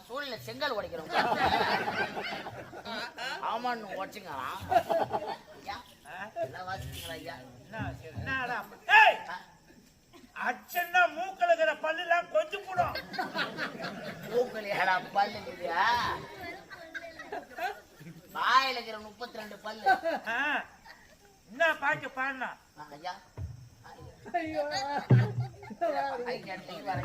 சூழ்நிலை செங்கல் உடைக்கிறோம். ஆமான்னு உடச்சுங்களா? எல்லாம் வாசிக்கிறீங்களா ஐயா? அச்சன்னா மூக்கல இருக்கிற பல்லு எல்லாம் கொஞ்சம் போடும். மூக்கலையாடா பல்லு இல்லையா? வாயில இருக்கிற 32 பல்லு. என்ன பாட்டு பாடினா ஐயா? மேல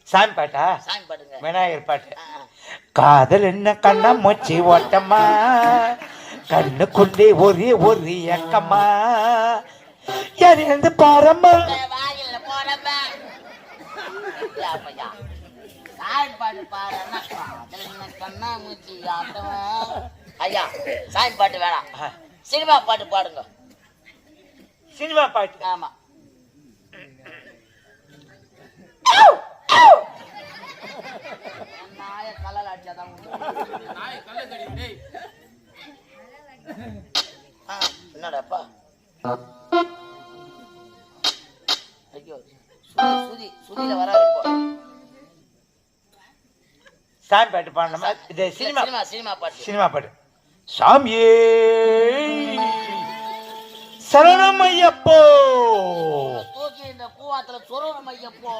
சாமி பாட்டா? சாமி பாட்டுங்க. விநாயகர் பாட்டு. காதல் என்ன கண்ணா மொச்சி ஓட்டம்மா, கண்ணுக்குள்ளே ஒரே ஒரு எக்கம்மா, இருந்து பாரம்மா. வாயில போறப்ப சாமி பாட்டு பாடுறா. காதல் என்ன கண்ணா மூச்சி ஆட்டமா. ஐயா சாமி பாட்டு வேணாம், சினிமா பாட்டு பாடுங்க. சினிமா பாட்டு? ஆமா. நாய கல்லல் அடிச்சாதான் என்னடாப்பா? ஐயோ சுதியில வராது. சாமி பாட்டு பாடணுமா? இது சினிமா பாட்டு. சினிமா பாட்டு. சாமியே சரணம் ஐயப்போ. தூக்கி இந்த கூவாத்துல சொரணம் ஐயப்போ.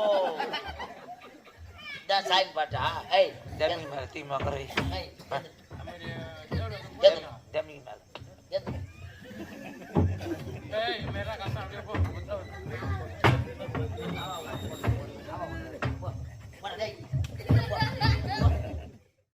சாமி பாட்டா? ஏய் டம்மி மேல தீ மகரை. ஏய் டம்மி மேல ஏய் மேரா காசா அப்படியே போ. போடா டேய்.